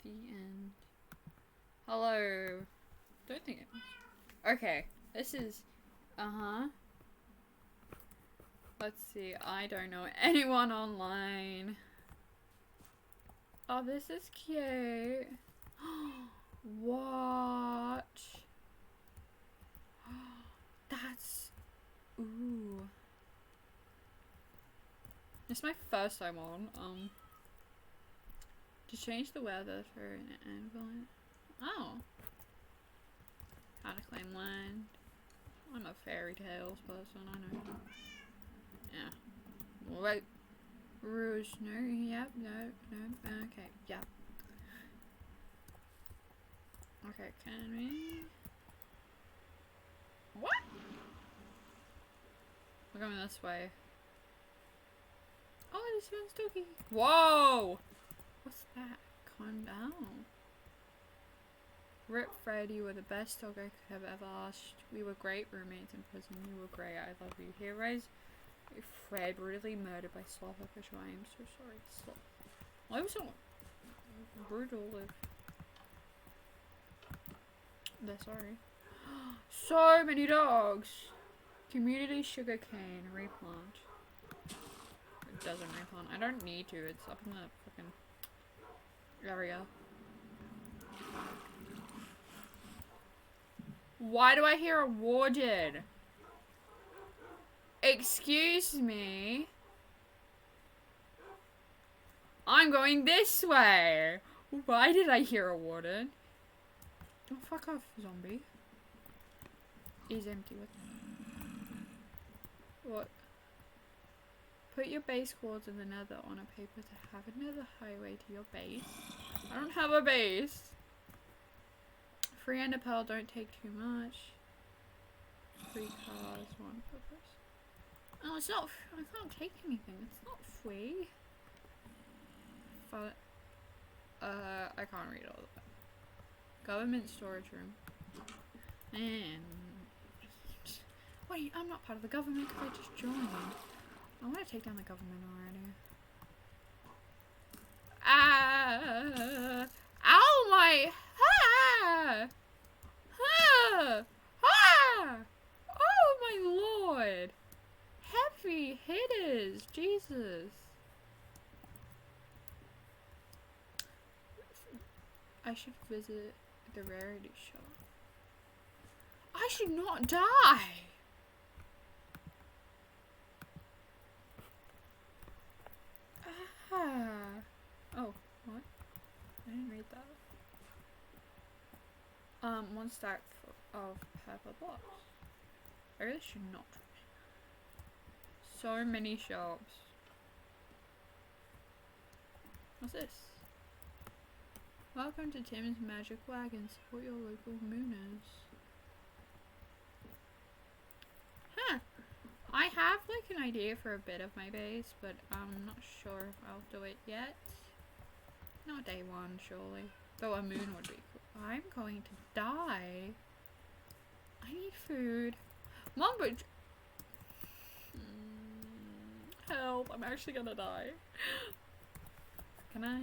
The end. Hello. Don't think it was. Okay. This is. Let's see. I don't know anyone online. Oh, this is cute. What? That's. Ooh. This is my first time on. To change the weather for an Anvil. Oh. How to claim land. I'm a fairy tales person, I know. Yeah. Wait. Rouge, no, yep, no, okay, yep. Okay, can we? What? We're going this way. Oh, this one's doggy. Whoa! What's that? Calm down. Rip Fred, you were the best dog I could have ever asked. We were great roommates in prison. You were great. I love you. Heroes. Fred, brutally murdered by Sloth Official. I am so sorry. Sloth. Why was so brutal if they're sorry? So many dogs! Community sugarcane replant. It doesn't replant. I don't need to. It's up in the fucking area. Why do I hear a warden? Excuse me. I'm going this way. Why did I hear a warden? Don't fuck off, zombie. Is empty. What? Put your base codes in the nether on a paper to have another highway to your base. I don't have a base. Free ender pearl, don't take too much. Free cars, one purpose. Oh, it's not. I can't take anything. It's not free. But I can't read all of that. Government storage room. And wait, I'm not part of the government because I just joined. I want to take down the government already. Ow my! Ah! Ah! Ah! Oh my lord! Heavy hitters! Jesus! I should visit the rarity shop. I should not die! Ah. Oh, what? I didn't read that. One stack of pepper blocks. I really should not. So many shops. What's this? Welcome to Tim's Magic Wagon. Support your local mooners. Huh. I have like an idea for a bit of my base, but I'm not sure if I'll do it yet. Not day one, surely. Though a moon would be cool. I'm going to die. I need food. Mom, but help! I'm actually gonna die. Can I?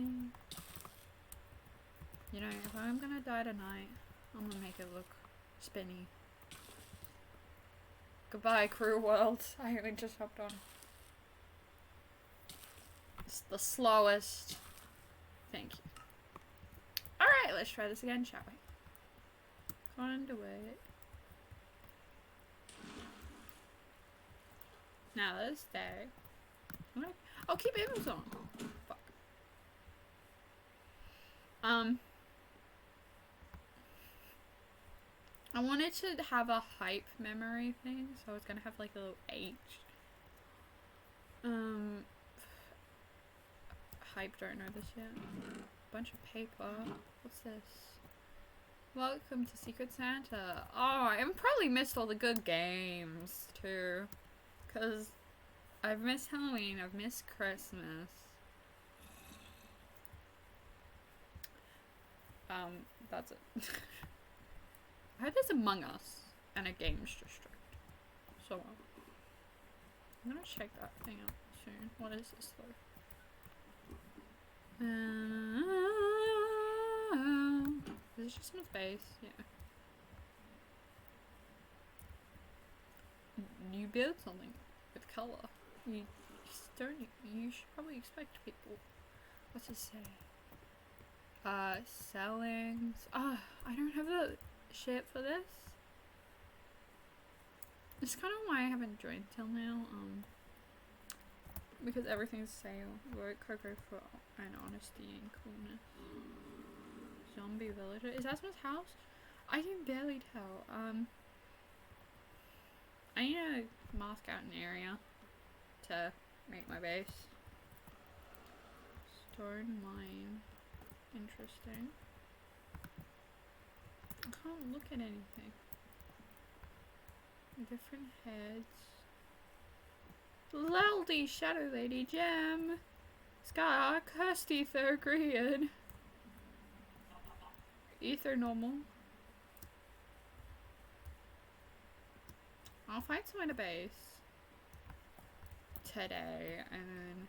You know, if I'm gonna die tonight, I'm gonna make it look spinny. Goodbye, crew world. I only just hopped on. It's the slowest. Thank you. Alright, let's try this again, shall we? Conduit. Now let's stay. Oh, keep Amazon. Fuck. I wanted to have a hype memory thing, so I was gonna have like a little H. Hype, don't know this yet. Bunch of paper. What's this? Welcome to Secret Santa. Oh, I probably missed all the good games too. Cause I've missed Halloween, I've missed Christmas. That's it. I heard there's Among Us and a games district. So I'm gonna check that thing out soon. What is this though? this just on his base? Yeah. You build something with colour. You don't. You should probably expect people. What's it say? Sellings. I don't have the shit for this. It's kind of why I haven't joined till now. Because everything's sale. Work cocoa for and honesty and coolness. Zombie villager. Is that someone's house? I can barely tell. I need to mask out an area to make my base. Stone mine. Interesting. I can't look at anything. Different heads. Laldy Shadow Lady Gem. Sky Cursed Ether Agreed. Ether normal. I'll find someone to base today, and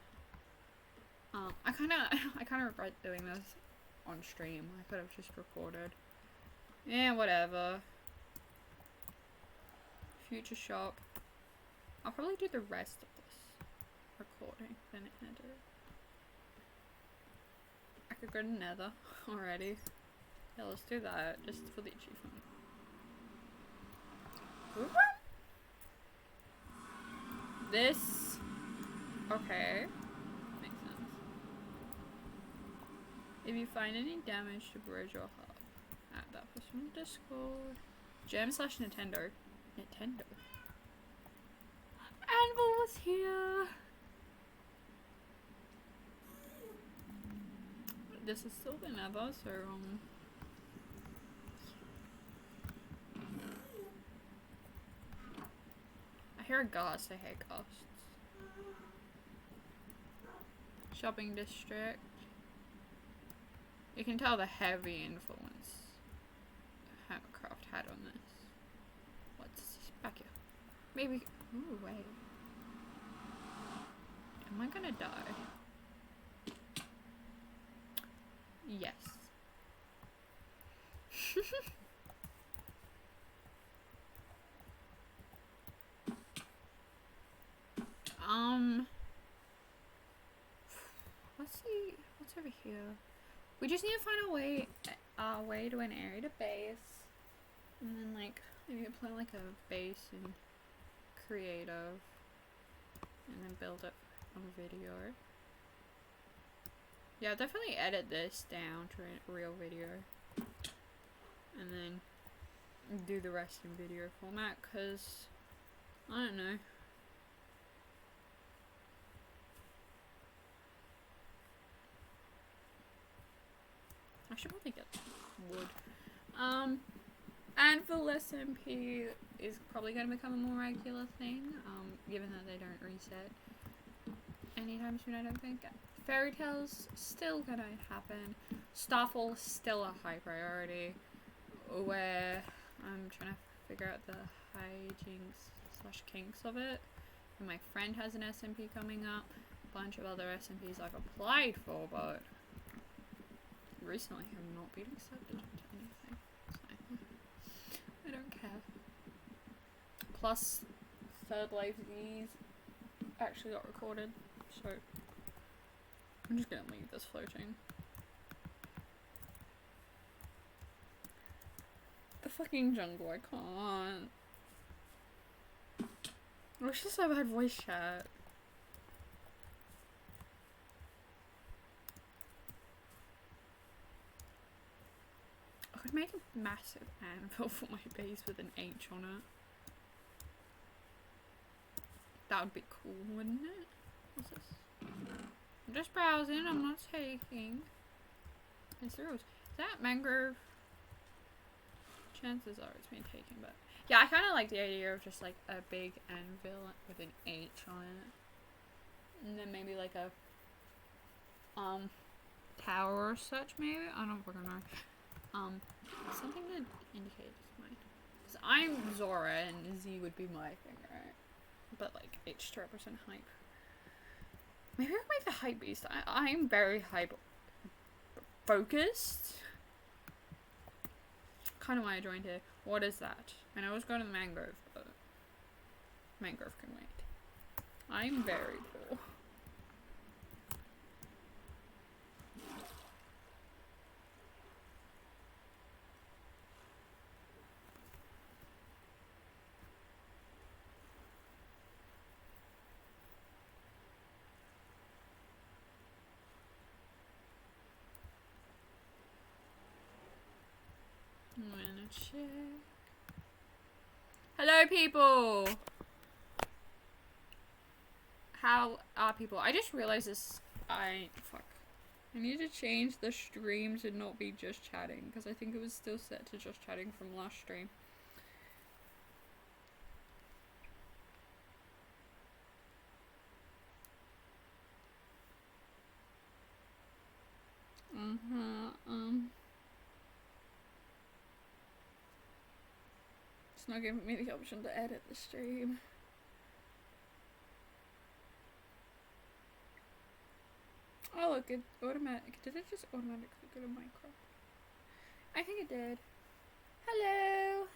I kind of regret doing this on stream. I could have just recorded. Yeah, whatever. Future shop. I'll probably do the rest of this recording, then edit it. I could go to Nether already. Yeah, let's do that just for the achievement. Ooh. This, okay, makes sense. If you find any damage to bridge or hub, add that person on Discord. Gem/Nintendo. Nintendo. Anvil was here. This is still the Nether, so I hear a ghost. I hate ghosts. Shopping district. You can tell the heavy influence Hammercraft had on this. What's back here? Maybe. Ooh, wait. Am I gonna die? Yes. Let's see what's over here. We just need to find a way to an area to base, and then like maybe play like a base in creative, and then build it on video. Yeah, I'll definitely edit this down to a real video, and then do the rest in video format, cause I don't know. I should probably get wood. Anvil SMP is probably going to become a more regular thing, given that they don't reset anytime soon, I don't think. Fairy Tales still going to happen. Starfall still a high priority, where I'm trying to figure out the hijinks/kinks of it. And my friend has an SMP coming up. A bunch of other SMPs I've applied for, but recently have not been accepted into anything, so I don't care. Plus, Third Life Z's actually got recorded, so I'm just gonna leave this floating. The fucking jungle, I can't. I wish this ever had voice chat. I could make a massive anvil for my base with an H on it. That would be cool, wouldn't it? What's this? I'm just browsing, I'm not taking. It's the rose. Is that mangrove? Chances are it's been taken, but yeah, I kind of like the idea of just like a big anvil with an H on it. And then maybe like a tower or such, maybe? I don't fucking know. Something to indicate it's mine. Because I'm Zora and Z would be my thing, right? But like H to represent hype. Maybe I'll make the hype beast. I'm very hype focused. kind of why I joined here. What is that? And I was going to the mangrove, but mangrove can wait. I'm very poor. I'm gonna check. Hello, people! How are people? I just realized this. Fuck. I need to change the stream to not be just chatting, because I think it was still set to just chatting from last stream. It's not giving me the option to edit the stream. Oh look, it automatic. Did it just automatically go to Minecraft? I think it did. Hello!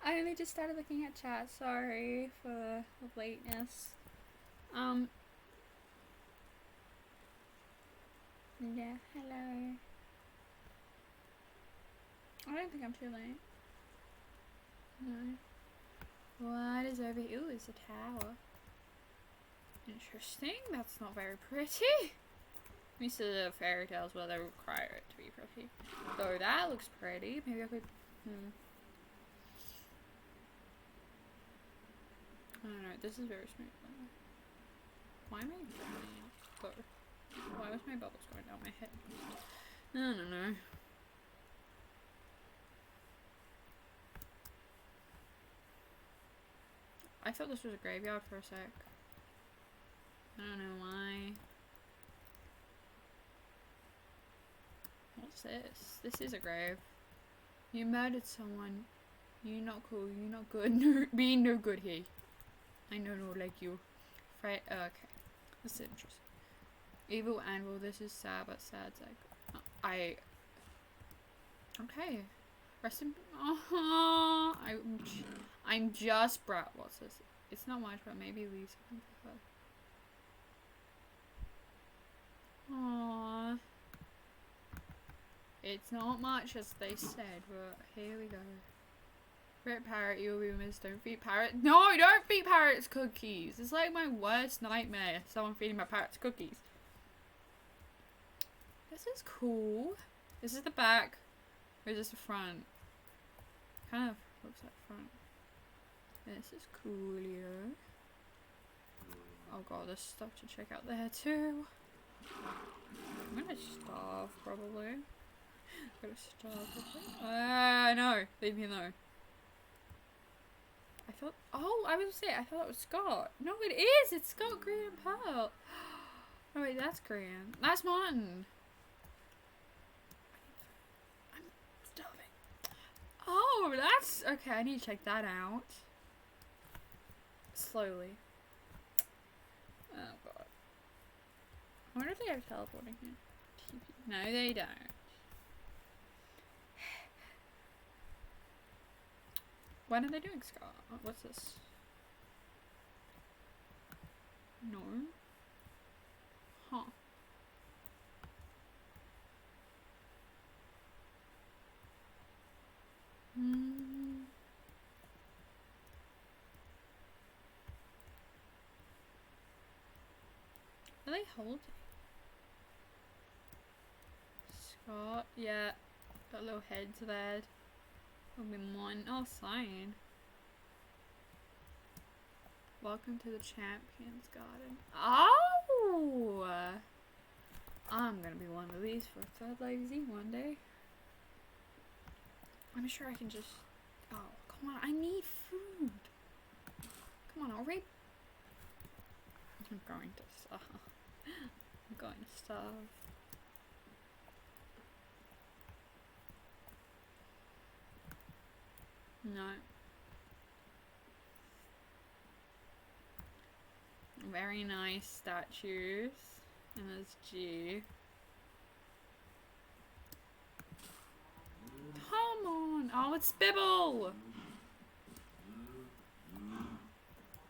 I only just started looking at chat, sorry for the lateness. Yeah, hello. I don't think I'm too late. No. What is over here? Ooh, it's a tower. Interesting. That's not very pretty. These are the fairy tales where they require it to be pretty. Though that looks pretty. Maybe I could. I don't know. This is very smooth. Why am I drowning? Why was my bubbles going down my head? I don't know. I thought this was a graveyard for a sec. I don't know why. What's this? This is a grave. You murdered someone. You not cool. You not good. No, be no good here. I know no like you. Okay. This is interesting. Evil Anvil. This is sad, but sad. Like Okay. Rest in. I'm just brat. What's this? It's not much, but maybe leave something for her. Aww. It's not much, as they said, but here we go. Rip parrot, you'll be missed. Don't feed parrot. No, don't feed parrots cookies. It's like my worst nightmare. Someone feeding my parrots cookies. This is cool. This is the back. Or is this the front? Kind of looks like front. This is cool, yeah. Oh god, there's stuff to check out there too. I'm gonna starve, probably. I'm gonna starve. No, leave me alone. I thought, oh, I was gonna say, I thought it was Scott. No, it is! It's Scott, green, and pearl. Oh wait, that's green. That's Martin. I'm starving. Oh, that's, okay, I need to check that out. Slowly. Oh god. I wonder if they have teleporting here. No, they don't. When are they doing Scott? What's this? No. Huh. Are they holding? Scott, yeah. Got little heads there. There'll be one. Oh, sign. Welcome to the Champions Garden. Oh! I'm gonna be one of these for Third Lazy one day. I'm sure I can just. Oh, come on. I need food. Come on, already. I'm going to starve. I'm going to starve. No. Very nice statues. And there's G. Come it's Spibble!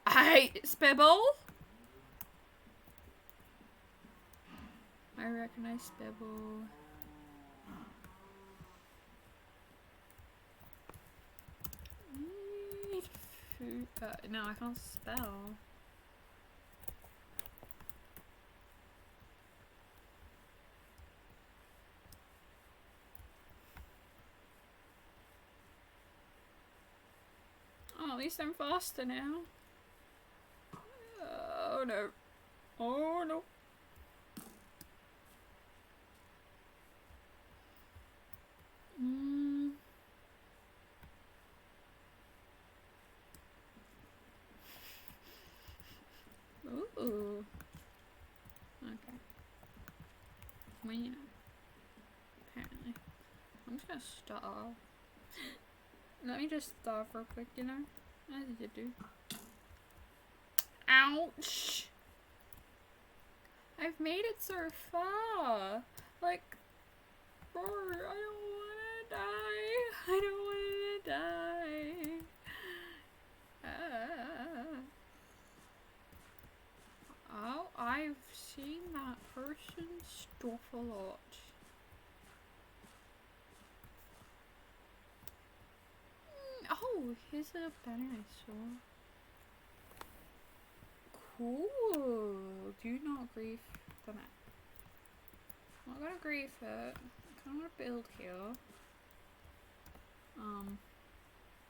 I hate Spibble! I recognize Spibble. No, I can't spell. Oh, at least I'm faster now. Oh no. Oh no. Ooh. Okay. Well, you know. Apparently. I'm just gonna starve. Let me just starve real quick, you know? As you do. Ouch! I've made it so far! Like, bro, I don't wanna die! I don't wanna die! Oh, I've seen that person's stuff a lot. Oh, here's a banner I saw. Cool. Do not grief the map. I'm not gonna grief it. I kinda wanna build here.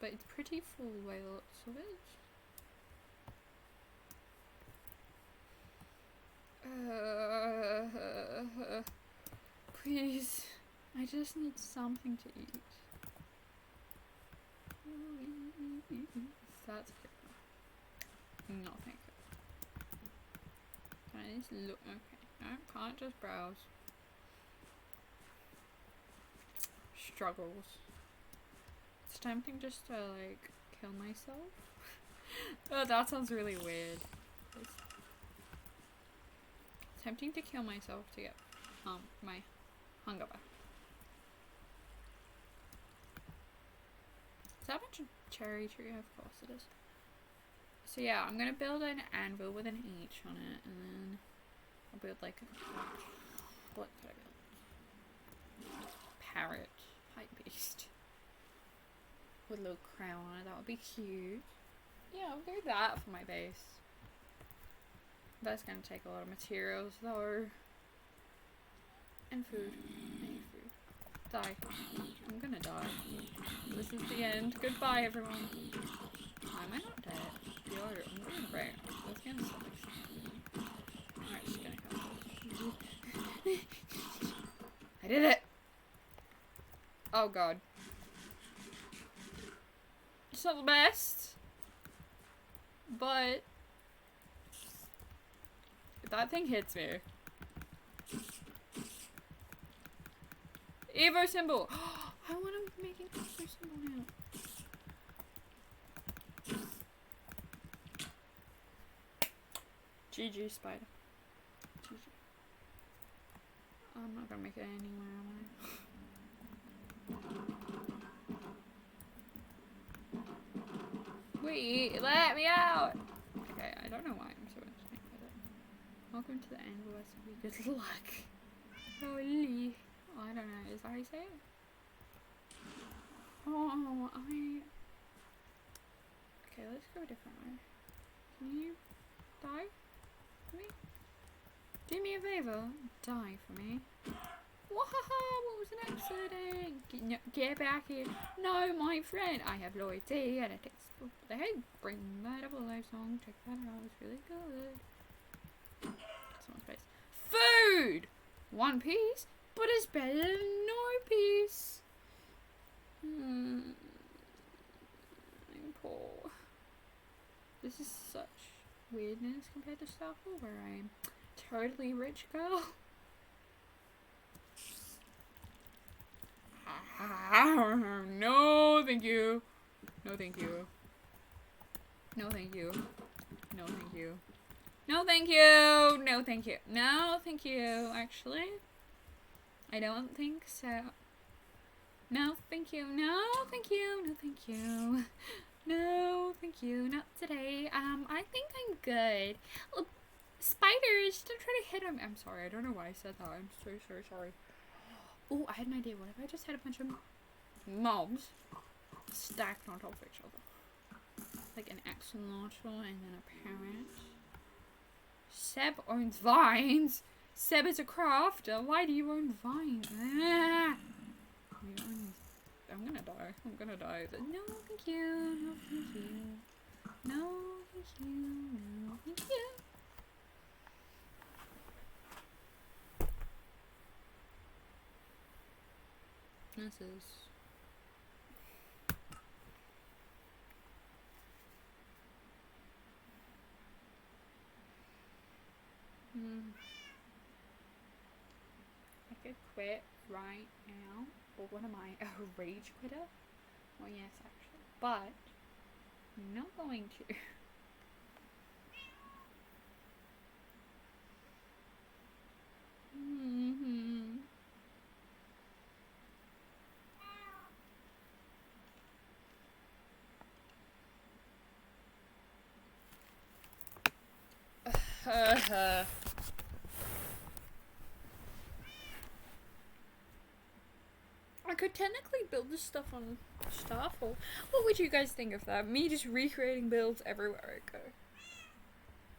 But it's pretty full by lots of it. Please. I just need something to eat. That's good. No, thank you. Can I just look? Okay. No, can't just browse. Struggles. It's tempting just to, like, kill myself. Oh, that sounds really weird. It's tempting to kill myself to get, my hunger back. Is that a bunch of cherry tree? Of course it is. So yeah, I'm gonna build an anvil with an H on it, and then I'll build like a... What could I build? Parrot. Hype beast. With a little crown on it, that would be cute. Yeah, I'll do that for my base. That's gonna take a lot of materials though. And food. I need food. Die. I'm gonna die. This is the end. Goodbye, everyone. Why am I not dead? Yo, I'm doing great. That's gonna suck. Alright, just gonna come. I did it! Oh god. It's not the best. But if that thing hits me. Evo symbol! I want to make an Evo symbol now. GG spider. GG. I'm not gonna make it anywhere, am I? Wait, let me out! Okay, I don't know why I'm so interested with it. Welcome to the Anvil SMP. Good luck. Holy. Oh, I don't know. Is that how you say it? Oh, Okay, let's go a different way. Can you die for me? Do me a favor. Die for me. Wahaha! What was an accident? Get back here. No, my friend. I have loyalty and it takes. Hey, bring that up a live song. Check that out. It's really good. Someone's face. Food! One piece? But it's better than no piece. I'm poor. This is such weirdness compared to Starfall, where I'm totally rich girl. No, thank you. No, thank you. No, thank you. No, thank you. No, thank you. No, thank you. No, thank you. Actually, I don't think so. No, thank you. No, thank you. No, thank you. No, thank you. Not today. I think I'm good. Look, spiders, don't try to hit them. I'm sorry. I don't know why I said that. I'm so sorry. Oh, I had an idea. What if I just had a bunch of mobs stacked on top of each other? Like an axolotl and then a parrot. Seb owns vines. Seb is a crafter. Why do you own vines? Ah. I'm gonna die. I'm gonna die. No, thank you. No, thank you. No, thank you. No, thank you. This is... I could quit right now. Or what am I? A rage quitter? Well, yes, actually. But, I'm not going to. I could technically build this stuff on Starfall. What would you guys think of that? Me just recreating builds everywhere I go.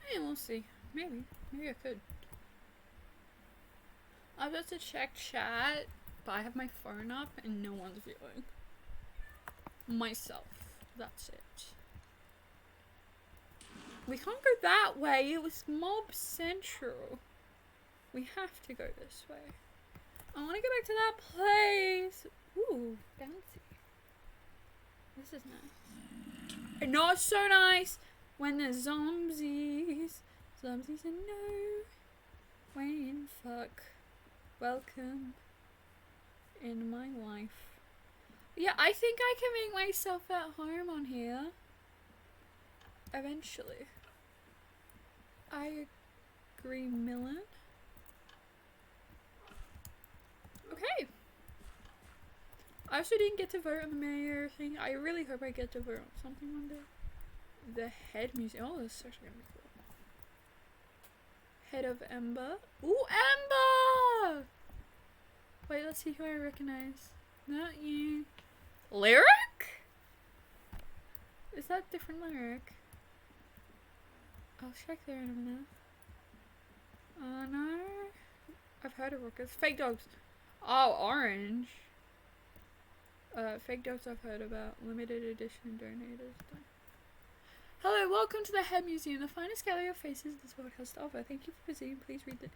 Hey, we'll see. Maybe I could. I was about to check chat, but I have my phone up and no one's viewing. Myself. That's it. We can't go that way. It was Mob Central. We have to go this way. I want to go back to that place. Ooh, bouncy. This is nice. And not so nice when there's zombies. Zombies are no. Wayne, fuck. Welcome in my life. Yeah, I think I can make myself at home on here. Eventually. I agree, Millen. Okay. I also didn't get to vote on the mayor thing. I really hope I get to vote on something one day. The head museum. Oh, this is actually gonna be cool. Head of Ember. Ooh, Ember! Wait, let's see who I recognize. Not you. Lyric? Is that different lyric? I'll check there in a minute. Oh no. I've heard of rockets. Fake dogs. Oh, orange. Fake dogs I've heard about. Limited edition donators. Hello, welcome to the Head Museum, the finest gallery of faces this world has to offer. Thank you for visiting. Please read the...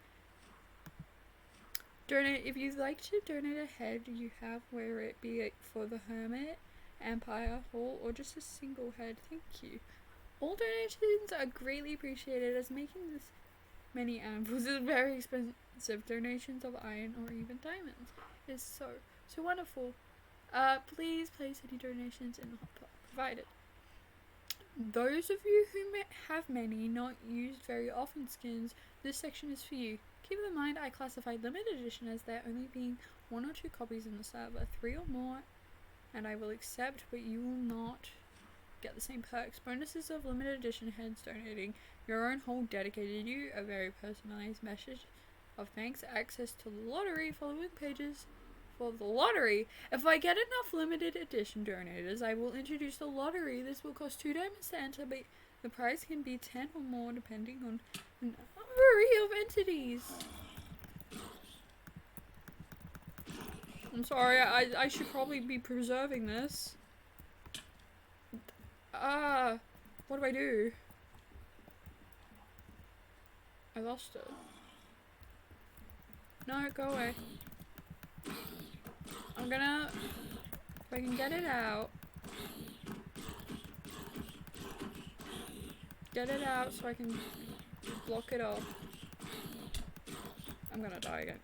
Donate. If you'd like to donate a head you have, whether it be for the Hermit, Empire Hall, or just a single head, thank you. All donations are greatly appreciated, as making this many anvils is very expensive. Donations of iron or even diamonds is so wonderful. Please place any donations in the hot pot provided. Those of you who have many not used very often skins, this section is for you. Keep in mind I classified limited edition as there only being 1 or 2 copies in the server, 3 or more, and I will accept, but you will not get the same perks. Bonuses of limited edition heads donating your own hole dedicated to you, a very personalized message of thanks, access to the lottery, following pages for the lottery. If I get enough limited edition donators, I will introduce the lottery. This will cost 2 diamonds to enter, but the price can be 10 or more depending on the number of entities. I'm sorry, I should probably be preserving this. What do I do? I lost it. No, go away. I'm gonna... If I can get it out. Get it out so I can block it off. I'm gonna die again.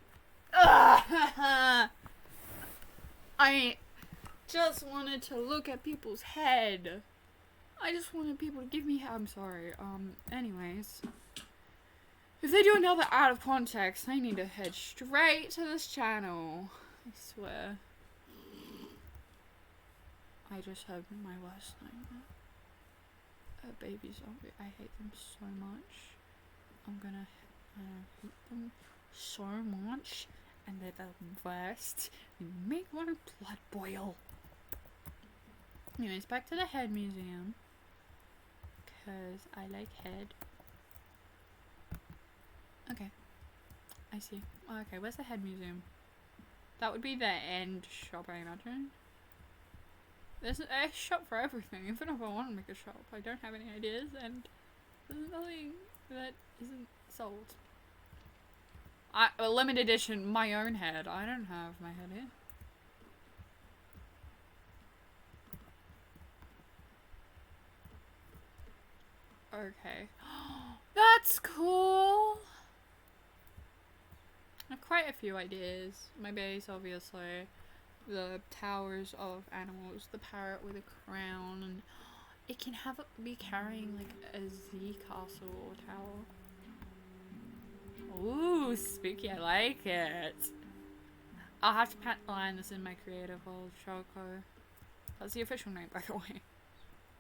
I just wanted to look at people's head. I just wanted people to give me... I'm sorry. Anyways. If they do another out of context, I need to head straight to this channel. I swear. I just had my worst nightmare. A baby zombie. I hate them so much. I hate them so much. And they're the worst. They make my blood boil. Anyways, back to the head museum. Because I like head. Okay. I see. Okay, where's the head museum? That would be the end shop, I imagine. There's a shop for everything. Even if I want to make a shop, I don't have any ideas, and there's nothing that isn't sold. A limited edition, my own head. I don't have my head here. Okay. That's cool! I have quite a few ideas. My base, obviously. The towers of animals. The parrot with a crown. And it can be carrying like a Z castle or tower. Ooh, spooky. I like it. I'll have to line this in my creative world, Choco. That's the official name, by the way.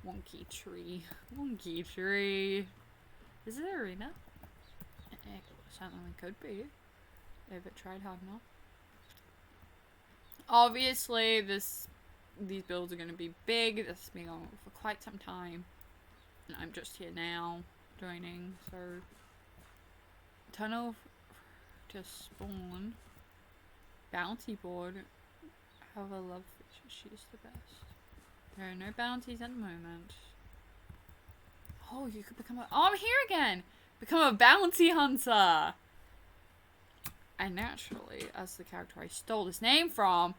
Wonky tree. Wonky tree. Is it an arena? It certainly could be. If it tried hard enough. Obviously, these builds are going to be big. This has been on for quite some time. And I'm just here now, joining. So, tunnel to spawn. Bounty board. Have a love feature. She's the best. There are no bounties at the moment. Oh, you could become a... Oh, I'm here again! Become a bounty hunter! And naturally, as the character I stole this name from,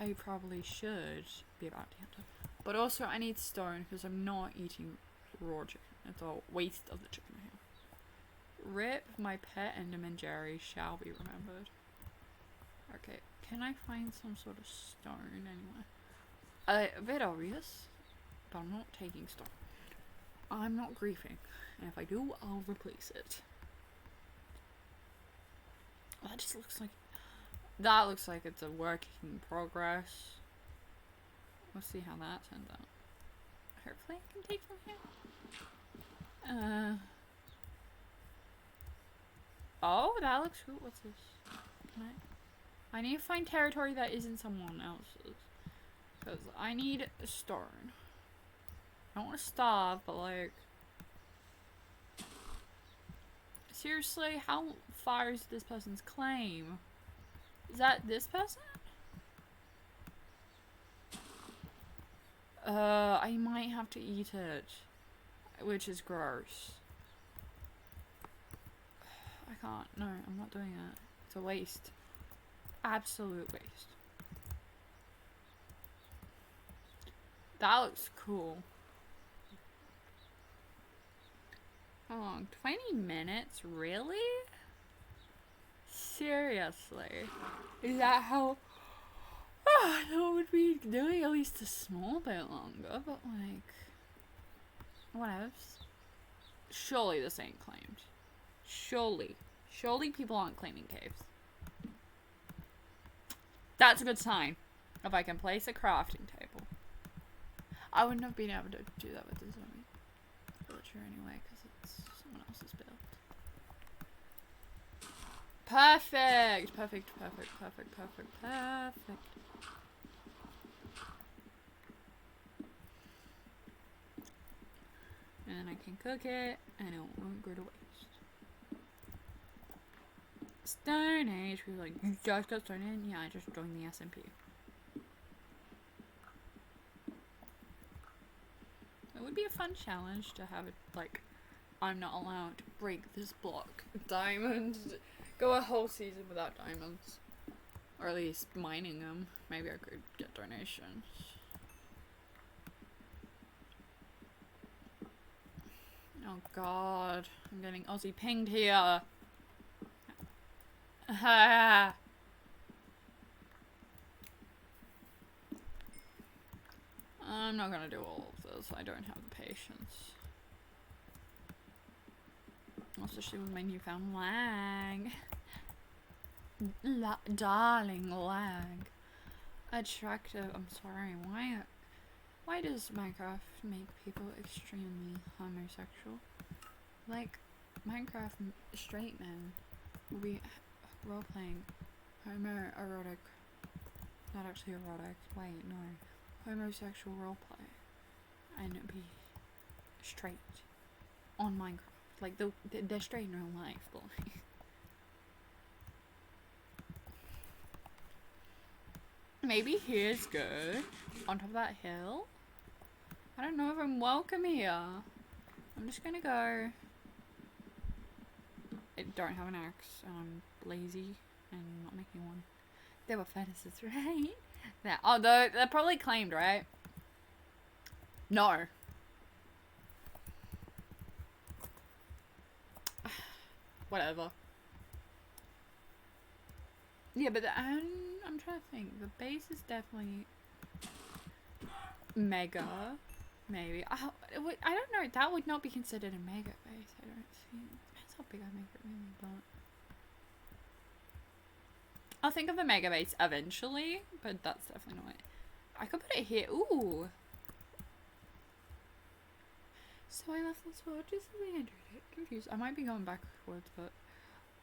I probably should be a bounty hunter. But also, I need stone because I'm not eating raw chicken. It's a waste of the chicken here. Rip, my pet Enderman Jerry shall be remembered. Okay, can I find some sort of stone anywhere? A bit obvious, but I'm not taking stone. I'm not griefing. And if I do, I'll replace it. That just looks like... That looks like it's a work in progress. We'll see how that turns out. Hopefully I can take from here. Oh, that looks cool. What's this? Can I need to find territory that isn't someone else's. Because I need a stone. I don't want to starve, but like... Seriously, how far is this person's claim? Is that this person? I might have to eat it. Which is gross. I can't. No, I'm not doing it. It's a waste. Absolute waste. That looks cool. How long? 20 minutes? Really? Seriously? Is that how... I thought we'd be doing at least a small bit longer, but like... What else? Surely this ain't claimed. Surely. Surely people aren't claiming caves. That's a good sign. If I can place a crafting table. I wouldn't have been able to do that with the zombie villager anyway, because it's someone else's build. Perfect! Perfect, perfect, perfect, perfect, perfect. And then I can cook it, and it won't go to waste. Stone Age, we were like, you just got Stone Age? Yeah, I just joined the SMP. It would be a fun challenge to have it, like, I'm not allowed to break this block. Diamonds. Go a whole season without diamonds. Or at least mining them. Maybe I could get donations. Oh god. I'm getting Aussie pinged here. Ha! I'm not gonna do all of this. I don't have the patience. Especially with my newfound lag. Darling lag. attractive. I'm sorry. Why does Minecraft make people extremely homosexual? Like, Minecraft straight men will be role playing homoerotic. Not actually erotic. Wait, no. Homosexual roleplay. And it'd be straight on Minecraft. Like, they're straight in real life, but like. Maybe here's good. On top of that hill. I don't know if I'm welcome here. I'm just gonna go. I don't have an axe, and I'm lazy and not making one. There were furnaces, right? There. Oh, they're probably claimed, right? No. Whatever. Yeah, but I'm trying to think. The base is definitely mega. Maybe. I don't know. That would not be considered a mega base. I don't see. Depends how big I make it, really. But I'll think of the mega base eventually. But that's definitely not it. I could put it here. Ooh. So I left this world just as I entered it. Confused. I might be going backwards, but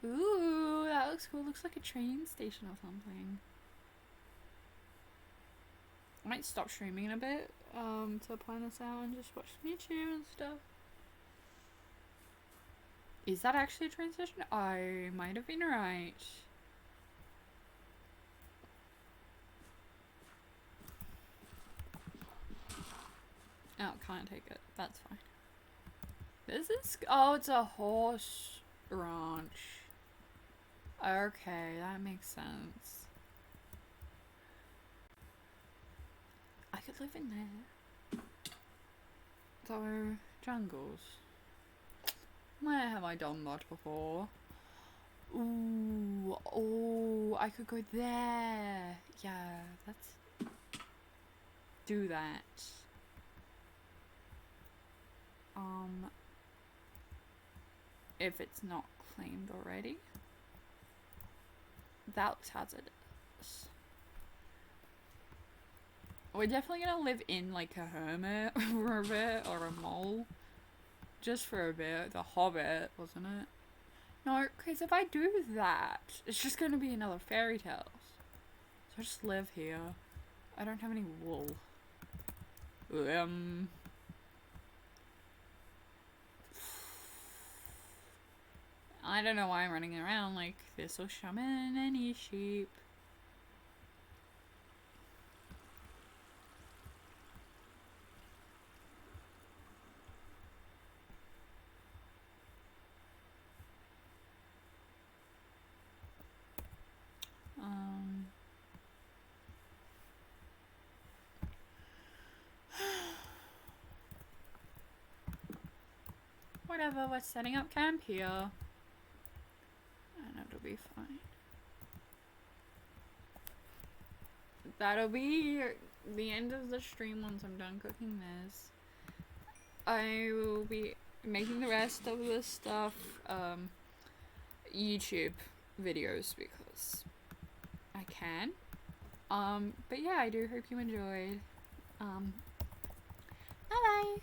ooh, that looks cool. Looks like a train station or something. I might stop streaming in a bit to plan this out and just watch YouTube and stuff. Is that actually a train station? I might have been right. Oh, can't take it. That's fine. This is... Oh, it's a horse ranch. Okay, that makes sense. I could live in there. So, jungles. Where have I done that before? Ooh, oh, I could go there. Yeah, let's do that. If it's not claimed already. That looks hazardous. We're definitely gonna live in like a hermit for a bit, or a mole. Just for a bit. The Hobbit, wasn't it? No, because if I do that, it's just gonna be another fairy tales. So I just live here. I don't have any wool. I don't know why I'm running around like this will shaman any sheep. Whatever, we're setting up camp here. And it'll be fine. That'll be the end of the stream once I'm done cooking this. I will be making the rest of this stuff YouTube videos because I can. But yeah, I do hope you enjoyed. Bye bye.